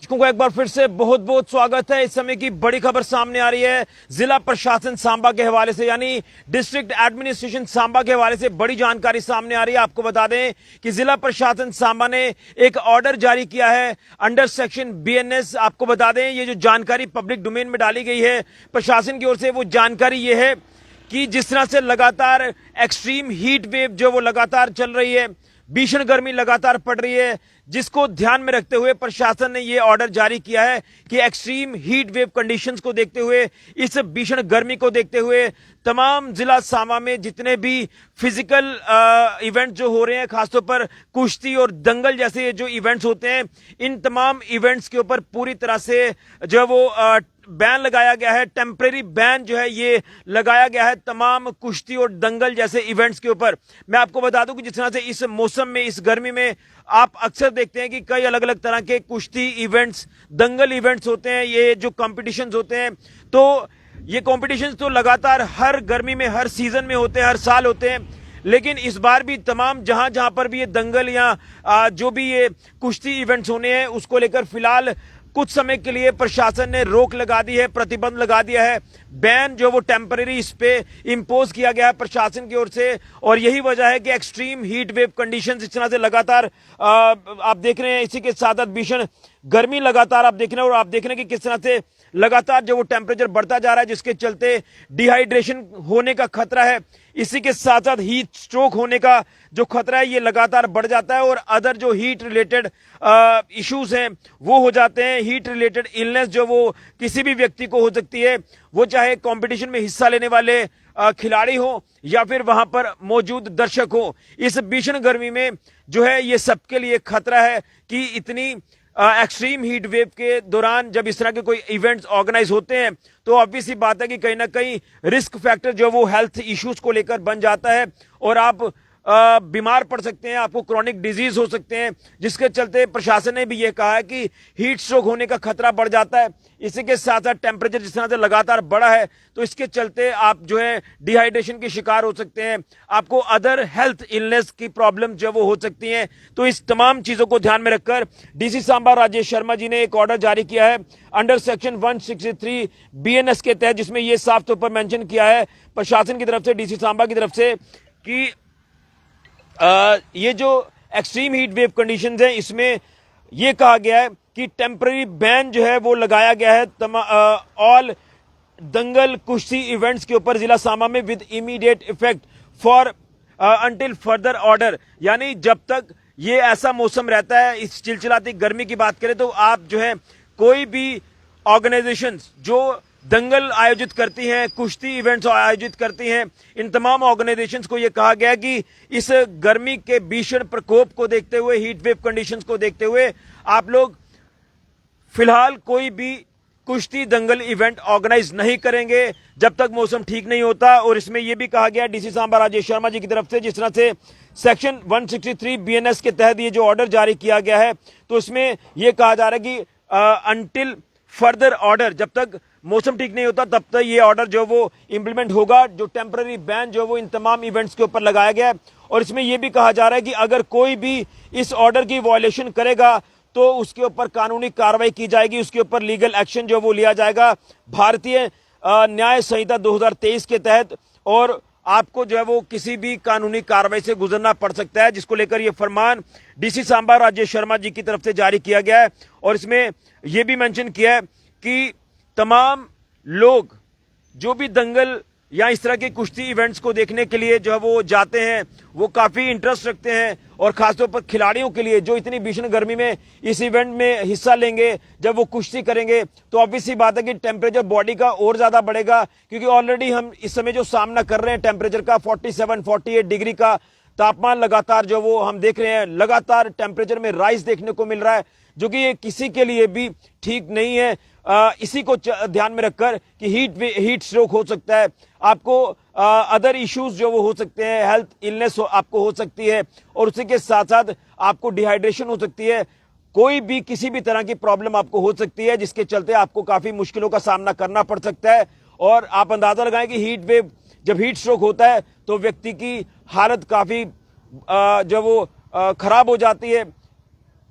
दर्शकों को एक बार फिर से बहुत बहुत स्वागत है। इस समय की बड़ी खबर सामने आ रही है जिला प्रशासन सांबा के हवाले से, यानी डिस्ट्रिक्ट एडमिनिस्ट्रेशन सांबा के हवाले से बड़ी जानकारी सामने आ रही है। आपको बता दें कि जिला प्रशासन सांबा ने एक ऑर्डर जारी किया है अंडर सेक्शन BNS। आपको बता दें ये जो जानकारी पब्लिक डोमेन में डाली गई है प्रशासन की ओर से, वो जानकारी ये है कि जिस तरह से लगातार एक्सट्रीम हीट वेव जो वो लगातार चल रही है, भीषण गर्मी लगातार पड़ रही है, जिसको ध्यान में रखते हुए प्रशासन ने यह ऑर्डर जारी किया है कि एक्सट्रीम हीट वेव कंडीशंस को देखते हुए, इस भीषण गर्मी को देखते हुए तमाम जिला सांबा में जितने भी फिजिकल इवेंट जो हो रहे हैं, खासतौर पर कुश्ती और दंगल जैसे जो इवेंट्स होते हैं, इन तमाम इवेंट्स के ऊपर पूरी तरह से जो वो बैन लगाया गया है। टेम्परेरी बैन जो है ये लगाया गया है तमाम कुश्ती और दंगल जैसे इवेंट्स के ऊपर। मैं आपको बता दूं कि जिस तरह से इस मौसम में, इस गर्मी में आप अक्सर देखते हैं कि कई अलग अलग तरह के कुश्ती इवेंट्स, दंगल इवेंट्स होते हैं, ये जो कॉम्पिटिशन्स होते हैं, तो ये कॉम्पिटिशन्स तो लगातार हर गर्मी में, हर सीजन में होते हैं, हर साल होते हैं। लेकिन इस बार भी तमाम जहां जहां पर भी ये दंगल या जो भी ये कुश्ती इवेंट्स होने हैं, उसको लेकर फिलहाल कुछ समय के लिए प्रशासन ने रोक लगा दी है, प्रतिबंध लगा दिया है। बैन जो वो टेम्परेरी इस पे इंपोज किया गया है प्रशासन की ओर से। और यही वजह है कि एक्सट्रीम हीट वेव कंडीशंस इस तरह से लगातार आप देख रहे हैं, इसी के साथ साथ भीषण गर्मी लगातार आप देख रहे हैं, और आप देख रहे हैं कि किस तरह से लगातार जो वो टेम्परेचर बढ़ता जा रहा है, जिसके चलते डिहाइड्रेशन होने का खतरा है। इसी के साथ साथ हीट स्ट्रोक होने का जो खतरा है ये लगातार बढ़ जाता है, और अदर जो हीट रिलेटेड इश्यूज हैं वो हो जाते हैं। हीट रिलेटेड इलनेस जो वो किसी भी व्यक्ति को हो सकती है, वो चाहे कंपटीशन में हिस्सा लेने वाले खिलाड़ी हो या फिर वहां पर मौजूद दर्शक हो। इस भीषण गर्मी में जो है ये सबके लिए खतरा है कि इतनी एक्सट्रीम हीट वेव के दौरान जब इस तरह के कोई इवेंट्स ऑर्गेनाइज होते हैं, तो ऑब्वियस सी बात है कि कहीं ना कहीं रिस्क फैक्टर जो वो हेल्थ इश्यूज को लेकर बन जाता है, और आप बीमार पड़ सकते हैं, आपको क्रॉनिक डिजीज हो सकते हैं, जिसके चलते प्रशासन ने भी ये कहा है कि हीट स्ट्रोक होने का खतरा बढ़ जाता है। इसी के साथ साथ टेम्परेचर जिस तरह से लगातार बढ़ा है, तो इसके चलते आप जो है डिहाइड्रेशन के शिकार हो सकते हैं, आपको अदर हेल्थ इलनेस की प्रॉब्लम जो वो हो सकती हैं। तो इस तमाम चीजों को ध्यान में रखकर डीसी सांबा राजेश शर्मा जी ने एक ऑर्डर जारी किया है अंडर सेक्शन 163 BNS के तहत, जिसमें यह साफ तौर पर मेंशन किया है प्रशासन की तरफ से, डीसी सांबा की तरफ से, कि ये जो एक्सट्रीम हीट वेव कंडीशंस हैं, इसमें यह कहा गया है कि टेम्पररी बैन जो है वो लगाया गया है ऑल दंगल कुश्ती इवेंट्स के ऊपर जिला सांबा में with immediate effect for until further order. यानी जब तक ये ऐसा मौसम रहता है, इस चिलचिलाती गर्मी की बात करें, तो आप जो है कोई भी ऑर्गेनाइजेशंस जो दंगल आयोजित करती हैं, कुश्ती इवेंट्स आयोजित करती हैं, इन तमाम ऑर्गेनाइजेशंस को यह कहा गया कि इस गर्मी के भीषण प्रकोप को देखते हुए, हीट वेव कंडीशंस को देखते हुए, आप लोग फिलहाल कोई भी कुश्ती दंगल इवेंट ऑर्गेनाइज नहीं करेंगे जब तक मौसम ठीक नहीं होता। और इसमें यह भी कहा गया डीसी सांबा राजेश शर्मा जी की तरफ से, जिस तरह से सेक्शन 163 BNS के तहत ये जो ऑर्डर जारी किया गया है, तो इसमें यह कहा जा रहा है कि अंटिल फर्दर ऑर्डर, जब तक मौसम ठीक नहीं होता तब तक ये ऑर्डर जो वो इंप्लीमेंट होगा। जो टेम्पररी बैन जो वो इन तमाम इवेंट्स के ऊपर लगाया गया है, और इसमें यह भी कहा जा रहा है कि अगर कोई भी इस ऑर्डर की वायलेशन करेगा तो उसके ऊपर कानूनी कार्रवाई की जाएगी, उसके ऊपर लीगल एक्शन जो वो लिया जाएगा भारतीय न्याय संहिता 2023 के तहत, और आपको जो है वो किसी भी कानूनी कार्रवाई से गुजरना पड़ सकता है, जिसको लेकर यह फरमान डीसी सांबा राजेश शर्मा जी की तरफ से जारी किया गया है। और इसमें यह भी मेंशन किया है कि तमाम लोग जो भी दंगल या इस तरह के कुश्ती इवेंट्स को देखने के लिए जो है वो जाते हैं, वो काफी इंटरेस्ट रखते हैं, और खासतौर पर खिलाड़ियों के लिए जो इतनी भीषण गर्मी में इस इवेंट में हिस्सा लेंगे, जब वो कुश्ती करेंगे, तो ऑब्वियसली बात है कि टेम्परेचर बॉडी का और ज्यादा बढ़ेगा, क्योंकि ऑलरेडी हम इस समय जो सामना कर रहे हैं टेम्परेचर का 47-48 डिग्री का तापमान लगातार जो वो हम देख रहे हैं, लगातार टेम्परेचर में राइज देखने को मिल रहा है, जो कि ये किसी के लिए भी ठीक नहीं है। इसी को ध्यान में रखकर कि हीट स्ट्रोक हो सकता है, आपको अदर इश्यूज जो वो हो सकते हैं, हेल्थ इलनेस आपको हो सकती है, और उसी के साथ साथ आपको डिहाइड्रेशन हो सकती है, कोई भी किसी भी तरह की प्रॉब्लम आपको हो सकती है, जिसके चलते आपको काफी मुश्किलों का सामना करना पड़ सकता है। और आप अंदाजा लगाएं कि हीट वेव, जब हीट स्ट्रोक होता है तो व्यक्ति की हालत काफी जब वो खराब हो जाती है,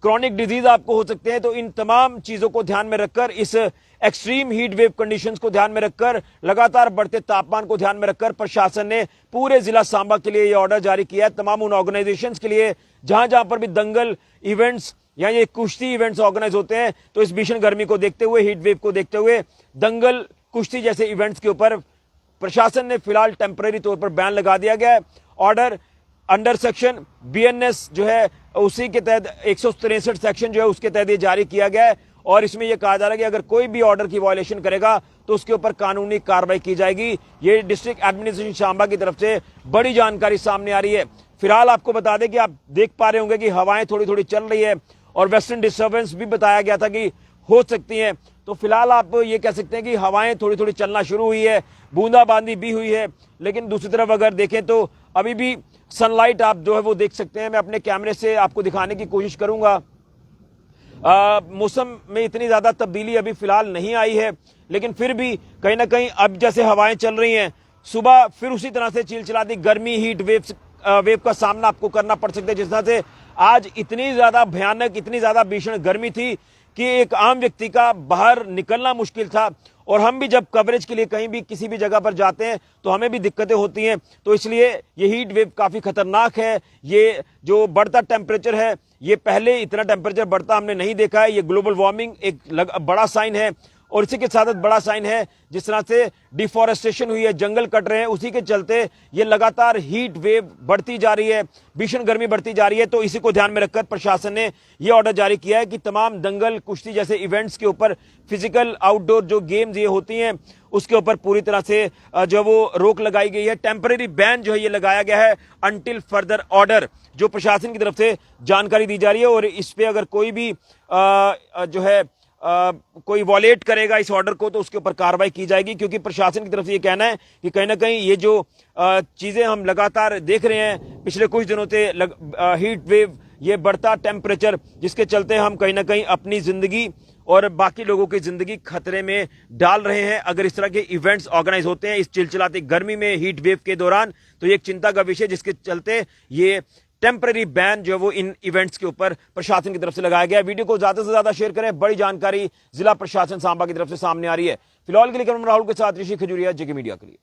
क्रॉनिक डिजीज आपको हो सकते हैं। तो इन तमाम चीजों को ध्यान में रखकर, इस एक्सट्रीम हीट वेव कंडीशंस को ध्यान में रखकर, लगातार बढ़ते तापमान को ध्यान में रखकर प्रशासन ने पूरे जिला सांबा के लिए यह ऑर्डर जारी किया है। तमाम उन ऑर्गेनाइजेशंस के लिए जहां जहां पर भी दंगल इवेंट्स या ये कुश्ती इवेंट्स ऑर्गेनाइज होते हैं, तो इस भीषण गर्मी को देखते हुए, हीट वेव को देखते हुए, दंगल कुश्ती जैसे इवेंट्स के ऊपर प्रशासन ने फिलहाल टेम्पररी तौर पर बैन लगा दिया गया है। ऑर्डर अंडर सेक्शन बीएनएस जो है उसी के तहत 163 सेक्शन जो है उसके तहत ये जारी किया गया है और इसमें यह कहा जा रहा है कि अगर कोई भी ऑर्डर की वायलेशन करेगा तो उसके ऊपर कानूनी कार्रवाई की जाएगी। ये डिस्ट्रिक्ट एडमिनिस्ट्रेशन सांबा की तरफ से बड़ी जानकारी सामने आ रही है। फिलहाल आपको बता दें कि आप देख पा रहे होंगे कि हवाएं थोड़ी थोड़ी चल रही है और वेस्टर्न डिस्टर्बेंस भी बताया गया था कि हो सकती हैं। तो फिलहाल आप ये कह सकते हैं कि हवाएं थोड़ी थोड़ी चलना शुरू हुई है, बूंदाबांदी भी हुई है, लेकिन दूसरी तरफ अगर देखें तो अभी भी सनलाइट आप जो है वो देख सकते हैं। मैं अपने कैमरे से आपको दिखाने की कोशिश करूंगा। मौसम में इतनी ज्यादा तब्दीली अभी फिलहाल नहीं आई है, लेकिन फिर भी कहीं ना कहीं अब जैसे हवाएं चल रही हैं, सुबह फिर उसी तरह से चिलचिलाती गर्मी हीट वेव का सामना आपको करना पड़ सकता है। जिस तरह से आज इतनी ज्यादा भयानक, इतनी ज्यादा भीषण गर्मी थी कि एक आम व्यक्ति का बाहर निकलना मुश्किल था। और हम भी जब कवरेज के लिए कहीं भी किसी भी जगह पर जाते हैं तो हमें भी दिक्कतें होती हैं। तो इसलिए ये हीट वेव काफी खतरनाक है। ये जो बढ़ता टेम्परेचर है, ये पहले इतना टेम्परेचर बढ़ता हमने नहीं देखा है। ये ग्लोबल वार्मिंग एक बड़ा साइन है और इसी के साथ बड़ा साइन है जिस तरह से डिफॉरेस्टेशन हुई है, जंगल कट रहे हैं, उसी के चलते ये लगातार हीट वेव बढ़ती जा रही है, भीषण गर्मी बढ़ती जा रही है। तो इसी को ध्यान में रखकर प्रशासन ने यह ऑर्डर जारी किया है कि तमाम दंगल कुश्ती जैसे इवेंट्स के ऊपर, फिजिकल आउटडोर जो गेम्स ये होती हैं उसके ऊपर पूरी तरह से जो वो रोक लगाई गई है। टेम्पररी बैन जो है ये लगाया गया है अंटिल फर्दर ऑर्डर, जो प्रशासन की तरफ से जानकारी दी जा रही है। और इस पे अगर कोई भी जो है कोई वॉलेट करेगा इस ऑर्डर को तो उसके ऊपर कार्रवाई की जाएगी, क्योंकि प्रशासन की तरफ से ये कहना है कि कहीं ना कहीं ये जो चीजें हम लगातार देख रहे हैं पिछले कुछ दिनों से, हीट वेव, ये बढ़ता टेम्परेचर, जिसके चलते हम कहीं ना कहीं अपनी जिंदगी और बाकी लोगों की जिंदगी खतरे में डाल रहे हैं। अगर इस तरह के इवेंट्स ऑर्गेनाइज होते हैं इस चिलचिलाती गर्मी में, हीट वेव के दौरान, तो ये एक चिंता का विषय, जिसके चलते ये टेम्पररी बैन जो है वो इन इवेंट्स के ऊपर प्रशासन की तरफ से लगाया गया है। वीडियो को ज्यादा से ज्यादा शेयर करें। बड़ी जानकारी जिला प्रशासन सांबा की तरफ से सामने आ रही है। फिलहाल के लिए राहुल के साथ ऋषि खजूरिया, जेके मीडिया के लिए।